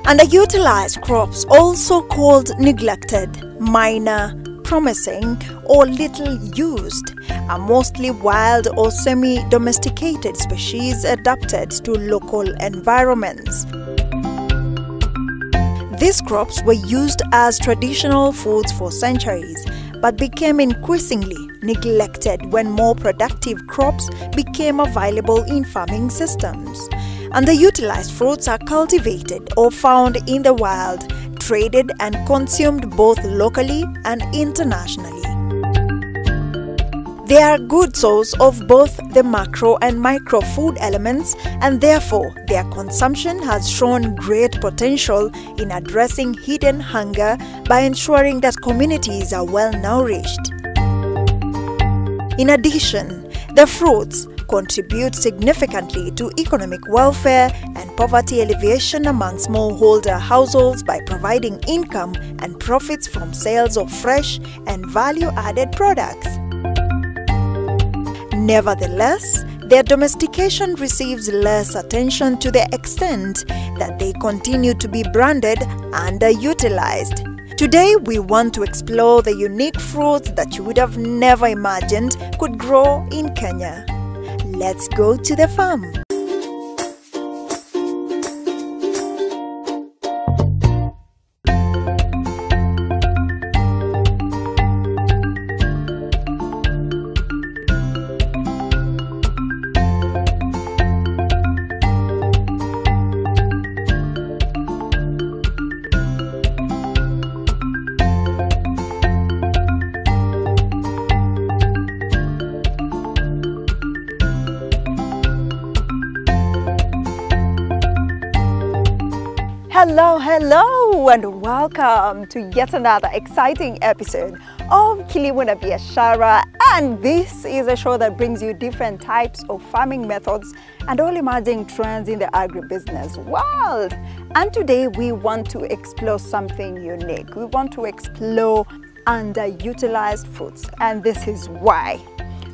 Underutilized crops, also called neglected, minor, promising, or little used, are mostly wild or semi-domesticated species adapted to local environments. These crops were used as traditional foods for centuries, but became increasingly neglected when more productive crops became available in farming systems. Underutilized fruits are cultivated or found in the wild, traded and consumed both locally and internationally. They are a good source of both the macro and micro food elements, and therefore their consumption has shown great potential in addressing hidden hunger by ensuring that communities are well nourished. In addition, the fruits contribute significantly to economic welfare and poverty alleviation among smallholder households by providing income and profits from sales of fresh and value-added products. Nevertheless, their domestication receives less attention to the extent that they continue to be branded underutilized. Today, we want to explore the unique fruits that you would have never imagined could grow in Kenya. Let's go to the farm. Hello and welcome to yet another exciting episode of Kilimo na Biashara, and this is a show that brings you different types of farming methods and all emerging trends in the agribusiness world. And today we want to explore something unique. We want to explore underutilized fruits, and this is why.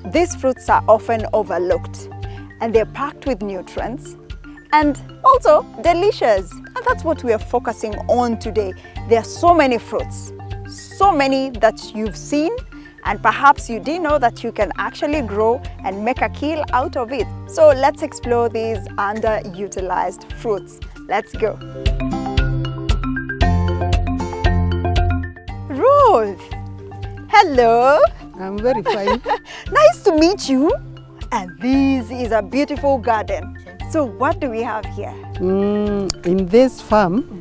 These fruits are often overlooked and they're packed with nutrients and also delicious. And that's what we are focusing on today. There are so many fruits, so many that you've seen, and perhaps you didn't know that you can actually grow and make a kill out of it. So let's explore these underutilized fruits. Let's go. Ruth, hello. I'm very fine. Nice to meet you. And this is a beautiful garden. So what do we have here? In this farm,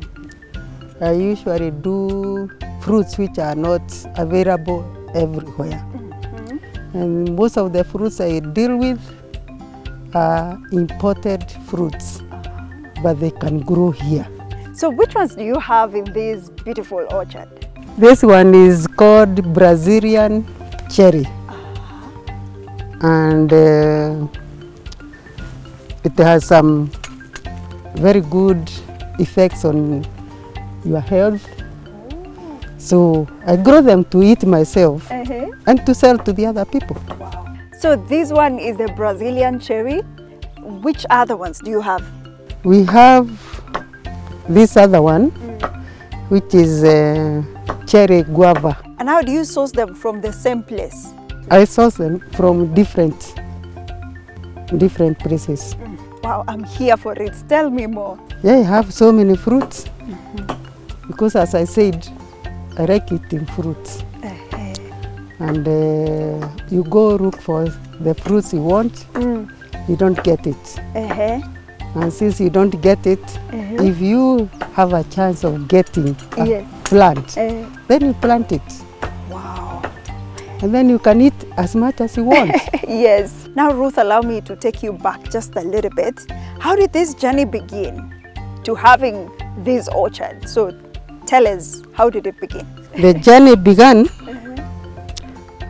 I usually do fruits which are not available everywhere. And most of the fruits I deal with are imported fruits, but they can grow here. So which ones do you have in this beautiful orchard? This one is called Brazilian cherry. And it has some very good effects on your health. So I grow them to eat myself and to sell to the other people. Wow. So this one is the Brazilian cherry. Which other ones do you have? We have this other one, which is cherry guava. And how do you source them from the same place? I source them from different places. Wow, I'm here for it. Tell me more. Yeah, I have so many fruits. Because as I said, I like eating fruits. And you go look for the fruits you want, you don't get it. And since you don't get it, if you have a chance of getting a plant, then you plant it. Wow. And then you can eat as much as you want. Yes. Now, Ruth, allow me to take you back just a little bit. How did this journey begin to having this orchard? So tell us, how did it begin? The journey began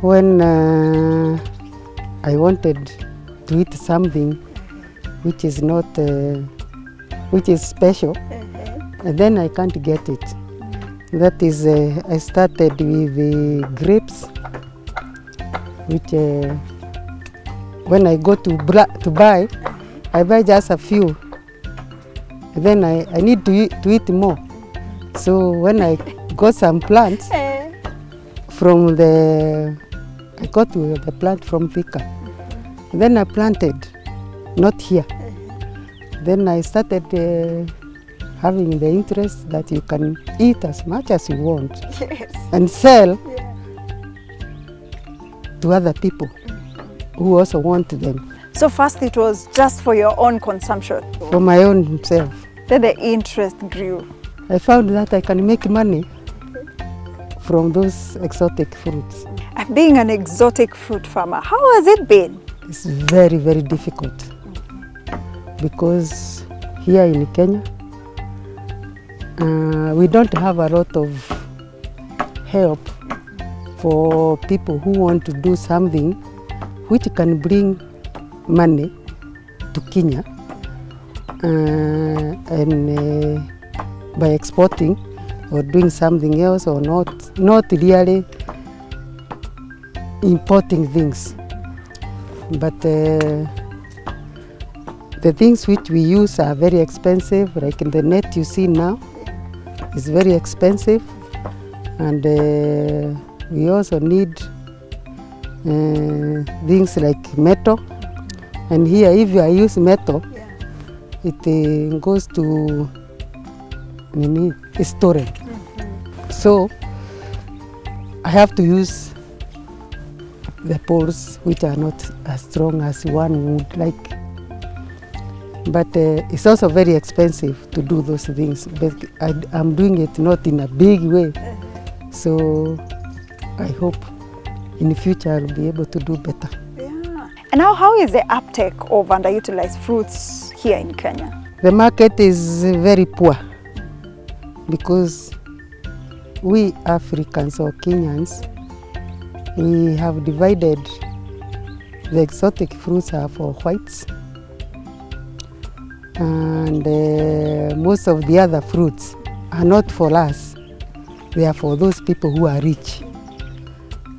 when I wanted to eat something which is not, which is special, and then I can't get it. That is, I started with the grapes, which when I go to buy, I buy just a few. Then I need to eat more. So when I got some plants from I got the plant from Thika. Then I planted, not here. Then I started having the interest that you can eat as much as you want and sell to other people who also want them. So first it was just for your own consumption? For my own self. Then the interest grew. I found that I can make money from those exotic fruits. And being an exotic fruit farmer, how has it been? It's very, very difficult because here in Kenya, we don't have a lot of help for people who want to do something which can bring money to Kenya and by exporting or doing something else, or not really importing things. But the things which we use are very expensive, like in the net you see now is very expensive, and we also need things like metal. And here if I use metal, it goes to storage. So I have to use the poles which are not as strong as one would like. But it's also very expensive to do those things. But I'm doing it not in a big way. So I hope in the future I'll be able to do better. Yeah. And now how is the uptake of underutilized fruits here in Kenya? The market is very poor because we Africans or Kenyans, we have divided the exotic fruits are for whites, and most of the other fruits are not for us. They are for those people who are rich.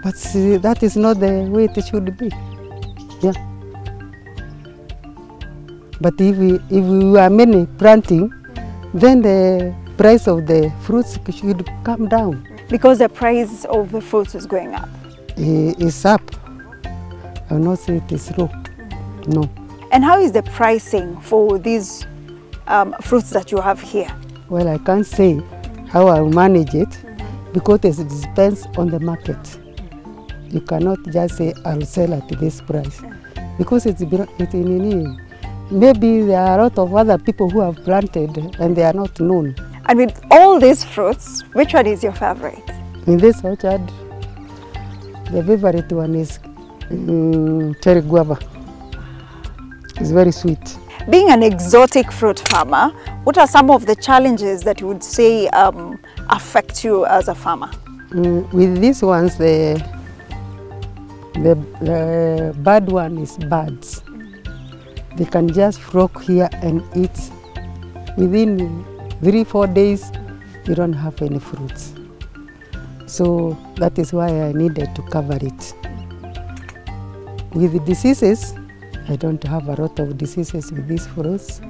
But see, that is not the way it should be. Yeah. But if we are many planting, then the price of the fruits should come down. Because the price of the fruits is going up? It's up. I will not say it is low. No. And how is the pricing for these fruits that you have here? Well, I can't say how I'll manage it because it depends on the market. You cannot just say I'll sell at this price because maybe there are a lot of other people who have planted and they are not known. And with all these fruits, which one is your favorite? In this orchard, the favorite one is cherry guava. It's very sweet. Being an exotic fruit farmer, what are some of the challenges that you would say affect you as a farmer? With these ones, the bad one is birds. They can just flock here and eat. Within 3-4 days, you don't have any fruits. So that is why I needed to cover it. With the diseases, I don't have a lot of diseases with these fruits.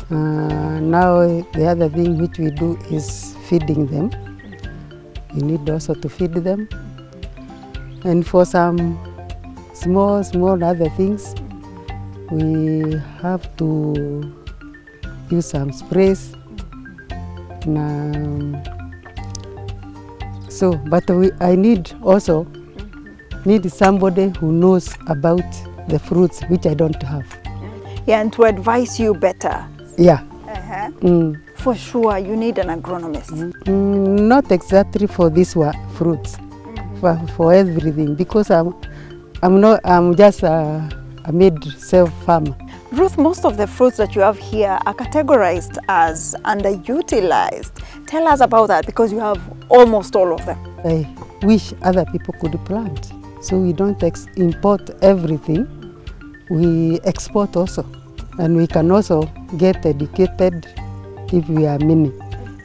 Now the other thing which we do is feeding them. You need also to feed them. And for some small other things, we have to use some sprays. I need somebody who knows about the fruits which I don't have. Yeah, and to advise you better. Yeah. For sure, you need an agronomist. Not exactly for these fruits, for everything, because I'm just a mid-self farmer. Ruth, most of the fruits that you have here are categorized as underutilized. Tell us about that, because you have almost all of them. I wish other people could plant. So we don't import everything, we export also. And we can also get educated if we are many,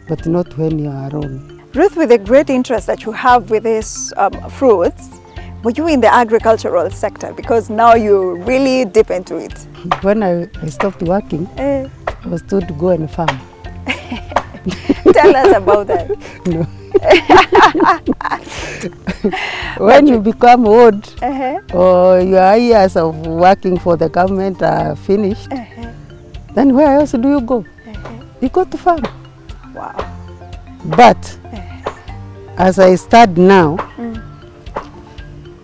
but not when you are alone. Ruth, with the great interest that you have with these fruits, were you in the agricultural sector? Because now you're really deep into it. When I stopped working, I was told to go and farm. Tell us about that. No. When you become old, or your years of working for the government are finished, then where else do you go? You go to farm. Wow. But as I start now,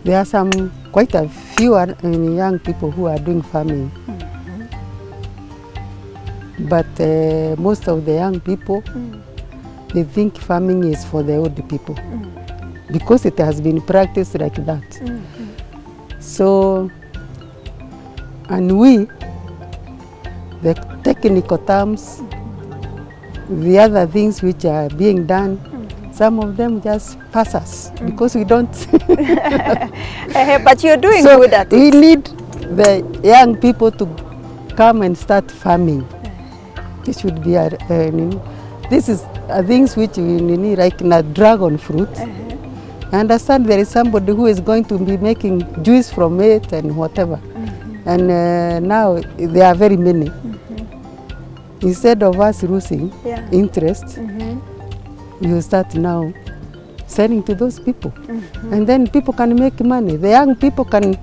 there are quite a few young people who are doing farming. But most of the young people, they think farming is for the old people because it has been practiced like that. So, and we, the technical terms, the other things which are being done, some of them just pass us because we don't. But you're doing good at it. We need the young people to come and start farming. This should be this is things which we need, like dragon fruit. I understand there is somebody who is going to be making juice from it and whatever. And now there are very many. Instead of us losing interest, you start now selling to those people. And then people can make money. The young people can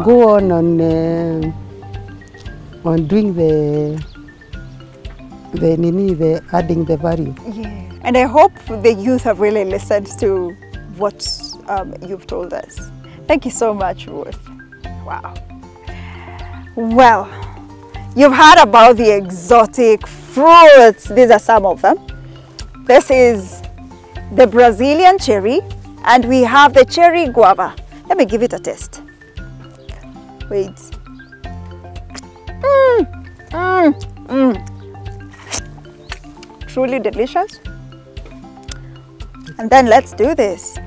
go on doing the adding the value. Yeah. And I hope the youth have really listened to what you've told us. Thank you so much, Ruth. Wow. Well, you've heard about the exotic fruits. These are some of them. This is the Brazilian cherry, and we have the cherry guava. Let me give it a taste. Wait. Truly delicious. And then let's do this.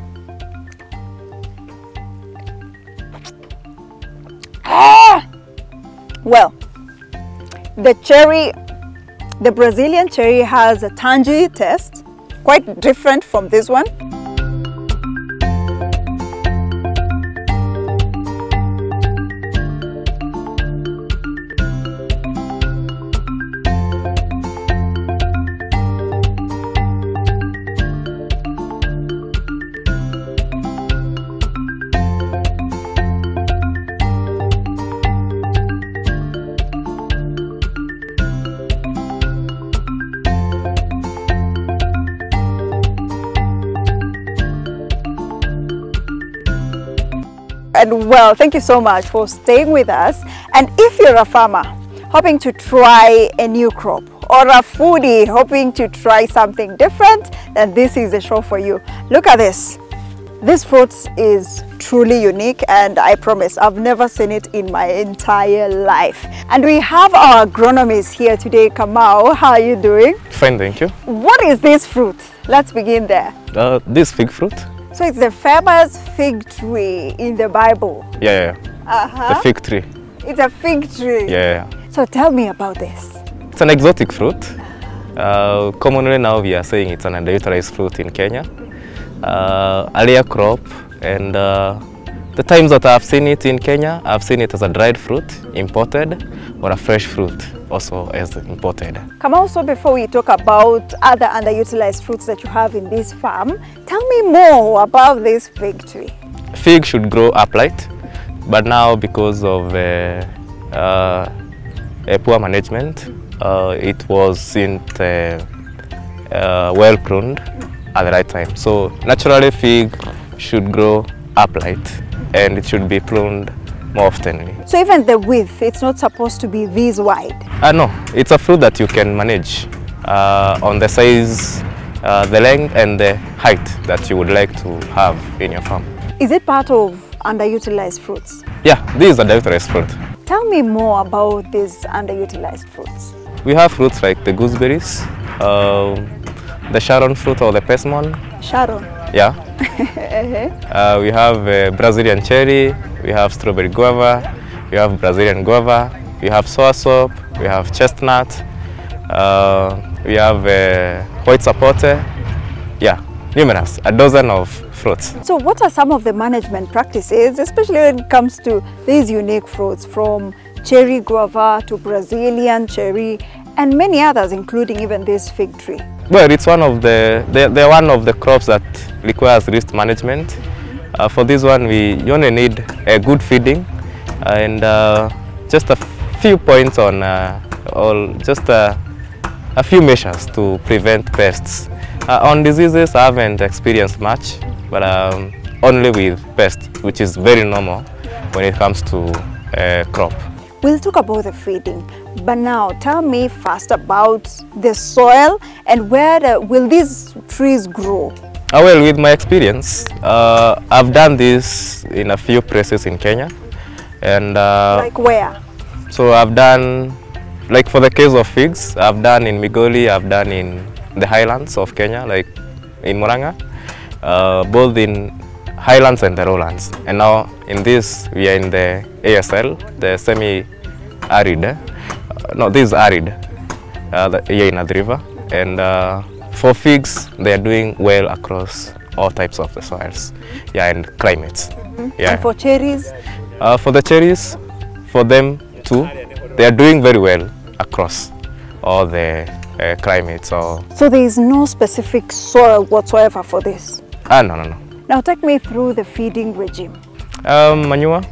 Well, the Brazilian cherry has a tangy taste, quite different from this one. And well, thank you so much for staying with us. And if you're a farmer hoping to try a new crop, or a foodie hoping to try something different, then this is a show for you. Look at this. This fruit is truly unique, and I promise I've never seen it in my entire life. And we have our agronomist here today. Kamau, how are you doing? Fine, thank you. What is this fruit? Let's begin there. This fig fruit. So it's the famous fig tree in the Bible. Yeah. The fig tree. It's a fig tree. Yeah. So tell me about this. It's an exotic fruit. Commonly now we are saying it's an underutilized fruit in Kenya. A rare crop, and the times that I've seen it in Kenya, I've seen it as a dried fruit, imported, or a fresh fruit, also as imported. Come also, before we talk about other underutilized fruits that you have in this farm, tell me more about this fig tree. Fig should grow upright, but now because of a poor management, it wasn't well pruned at the right time. So naturally fig should grow upright, and it should be pruned more oftenly. So even the width, it's not supposed to be this wide? No, it's a fruit that you can manage on the size, the length and the height that you would like to have in your farm. Is it part of underutilized fruits? Yeah, this is a underutilized fruit. Tell me more about these underutilized fruits. We have fruits like the gooseberries, the Sharon fruit or the persimmon. Sharon? Yeah. We have Brazilian cherry, we have strawberry guava, we have Brazilian guava, we have soursop, we have chestnut, we have white sapote. Yeah, numerous, a dozen of fruits. So what are some of the management practices, especially when it comes to these unique fruits, from cherry guava to Brazilian cherry and many others, including even this fig tree? Well, it's one of they're one of the crops that requires risk management. For this one, you only need a good feeding and just a few points on, just a few measures to prevent pests. On diseases, I haven't experienced much, but only with pests, which is very normal when it comes to crop. We'll talk about the feeding, but now tell me first about the soil and where will these trees grow? Well, with my experience, I've done this in a few places in Kenya. And like where? So I've done, like for the case of figs, I've done in Migoli, I've done in the highlands of Kenya, like in Murang'a, both in highlands and the lowlands. And now in this, we are in the ASL, the semi-arid. No, this is arid, here in Athi River. And for figs, they are doing well across all types of the soils, yeah, and climates. Yeah. And for cherries? For the cherries, for them too, they are doing very well across all the climates. So there is no specific soil whatsoever for this? No. Now take me through the feeding regime. Manure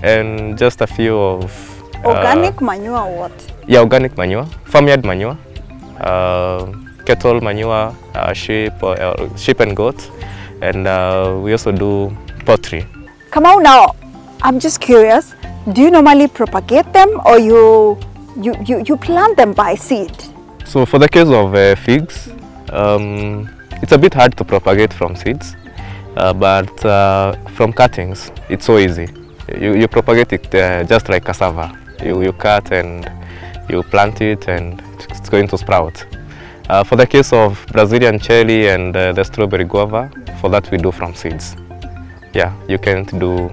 and just a few of... Organic manure or what? Yeah, organic manure, farmyard manure, cattle manure, sheep and goat, and we also do poultry. Come on now, I'm just curious, do you normally propagate them or you plant them by seed? So for the case of figs, it's a bit hard to propagate from seeds, but from cuttings, it's so easy. You propagate it just like cassava. You cut and you plant it and it's going to sprout. For the case of Brazilian cherry and the strawberry guava, for that we do from seeds. Yeah, you can't do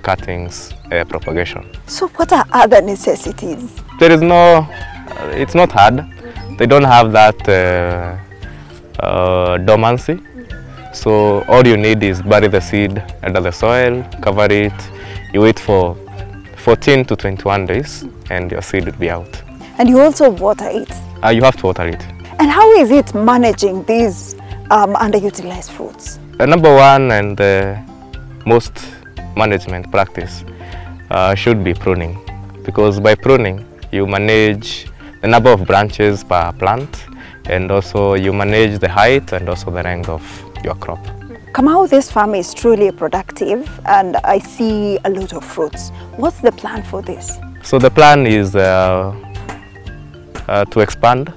cuttings propagation. So what are other necessities? There is no, it's not hard. They don't have that dormancy. So all you need is bury the seed under the soil, cover it, you wait for 14 to 21 days and your seed will be out. And you also water it? You have to water it. And how is it managing these underutilized fruits? Number one and the most management practice should be pruning, because by pruning you manage the number of branches per plant and also you manage the height and also the length of your crop. Kamau, this farm is truly productive and I see a lot of fruits. What's the plan for this? So the plan is to expand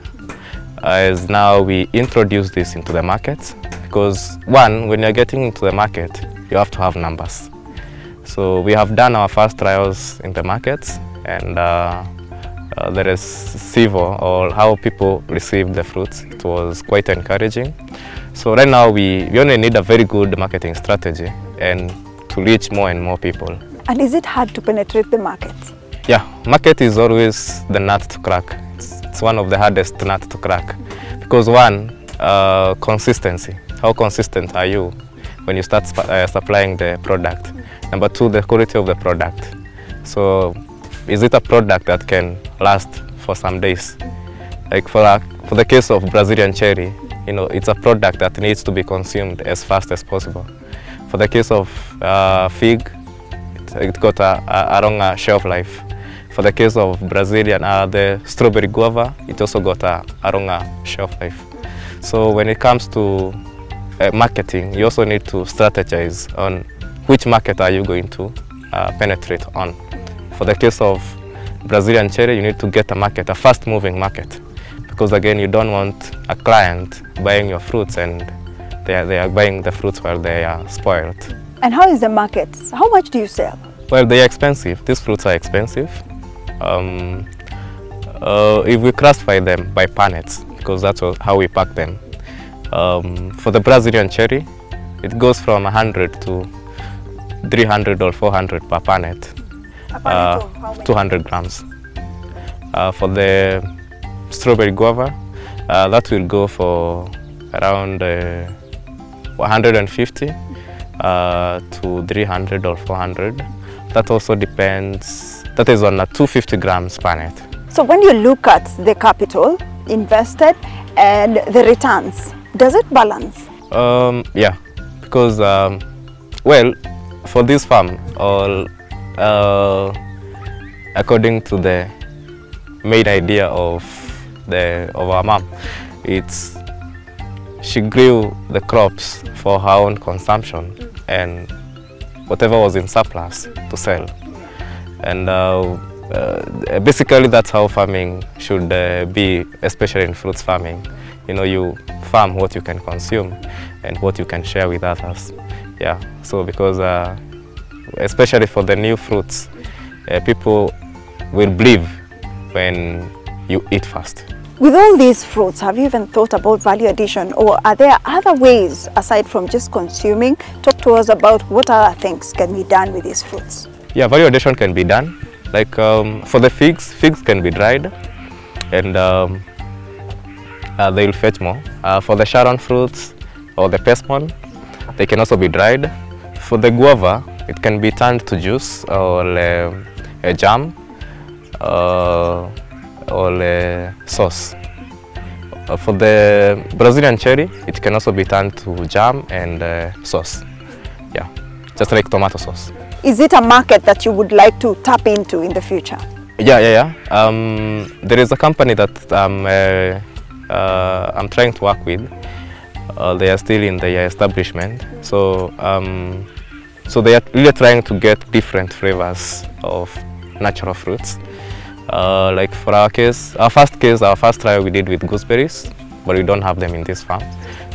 as now we introduce this into the market, because one, when you're getting into the market, you have to have numbers. So we have done our first trials in the markets and there is SIVO, or how people receive the fruits. It was quite encouraging. So right now we only need a very good marketing strategy and to reach more and more people. And is it hard to penetrate the market? Yeah, market is always the nut to crack. It's one of the hardest nuts to crack. Because one, consistency. How consistent are you when you start supplying the product? Number two, the quality of the product. So is it a product that can last for some days? Like for the case of Brazilian cherry, you know, it's a product that needs to be consumed as fast as possible. For the case of fig, it got a longer shelf life. For the case of Brazilian, the strawberry guava, it also got a longer shelf life. So when it comes to marketing, you also need to strategize on which market are you going to penetrate on. For the case of Brazilian cherry, you need to get a market, a fast-moving market. Because again, you don't want a client buying your fruits and they are buying the fruits while they are spoiled. And how is the market? How much do you sell? Well, they are expensive. These fruits are expensive. If we classify them by pannets, because that's how we pack them. For the Brazilian cherry, it goes from 100 to 300 or 400 per pannet. 200 grams. For the strawberry guava, that will go for around 150 to 300 or 400. That also depends That is on a 250 grams per net. So when you look at the capital invested and the returns, does it balance? Yeah, because well, for this farm, according to the main idea of our mom, she grew the crops for her own consumption and whatever was in surplus to sell. And basically that's how farming should be, especially in fruits farming. You know, you farm what you can consume and what you can share with others. Yeah, so because especially for the new fruits, people will believe when you eat first. With all these fruits, have you even thought about value addition, or are there other ways aside from just consuming? Talk to us about what other things can be done with these fruits. Yeah, value addition can be done. Like for the figs can be dried and they will fetch more. For the Sharon fruits or the persimmon, they can also be dried. For the guava, it can be turned to juice or a jam or sauce. For the Brazilian cherry, it can also be turned to jam and sauce. Yeah, just like tomato sauce. Is it a market that you would like to tap into in the future? Yeah. There is a company that I'm trying to work with. They are still in the establishment, so they are really trying to get different flavors of natural fruits. Like for our case, our first trial we did with gooseberries, but we don't have them in this farm.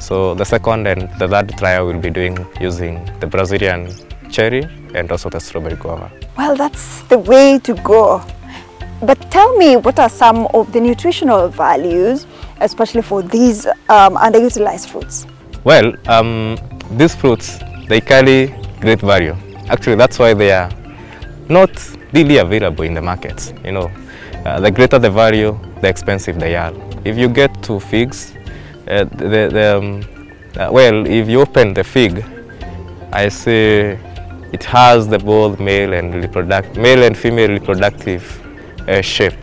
So the second and the third trial we'll be doing using the Brazilian cherry and also the strawberry guava. Well, that's the way to go. But tell me, what are some of the nutritional values, especially for these underutilized fruits? Well, these fruits, they carry great value. Actually, that's why they are not really available in the markets. You know, the greater the value, the expensive they are. If you get two figs, well, if you open the fig, I say it has the both male and female reproductive shape,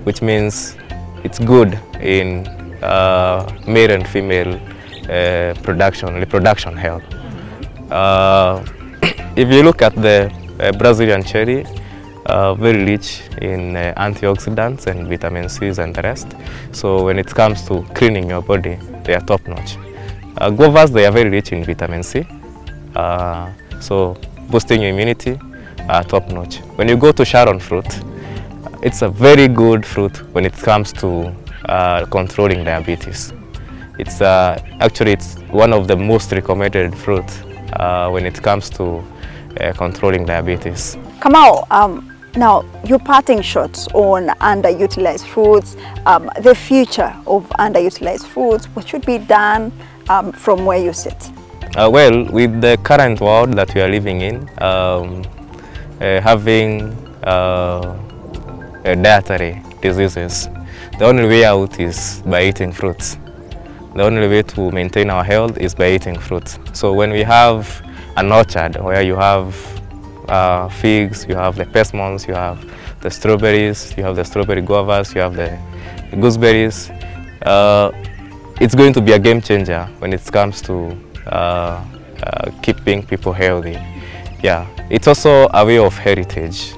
which means it's good in male and female reproduction health. If you look at the Brazilian cherry, very rich in antioxidants and vitamin C's and the rest. So when it comes to cleaning your body, they are top notch. Guavas, they are very rich in vitamin C. So boosting your immunity, top notch. When you go to Sharon fruit, it's a very good fruit when it comes to controlling diabetes. It's actually it's one of the most recommended fruit when it comes to controlling diabetes. Kamau, now your parting shots on underutilized fruits, the future of underutilized fruits, what should be done from where you sit? Well, with the current world that we are living in, having dietary diseases, the only way out is by eating fruits. The only way to maintain our health is by eating fruits. So when we have an orchard where you have figs, you have the persimmons, you have the strawberries, you have the strawberry guavas, you have the gooseberries, it's going to be a game changer when it comes to keeping people healthy. Yeah, it's also a way of heritage.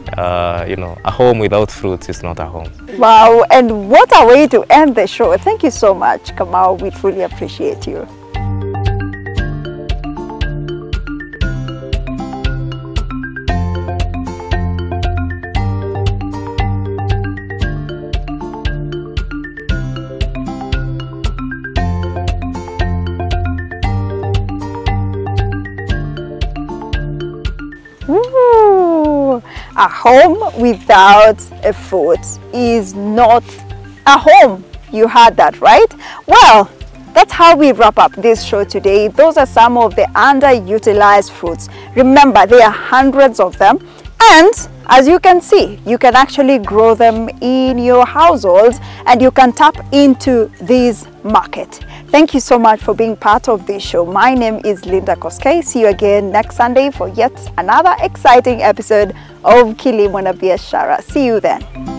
You know, a home without fruits is not a home. Wow, and what a way to end the show. Thank you so much, Kamau. We truly appreciate you. Ooh, a home without a fruit is not a home. You heard that, right? Well, that's how we wrap up this show today. Those are some of the underutilized fruits. Remember, there are hundreds of them. And as you can see, you can actually grow them in your household and you can tap into this market. Thank you so much for being part of this show. My name is Linda Koskei. See you again next Sunday for yet another exciting episode of Kilimo na Biashara. See you then.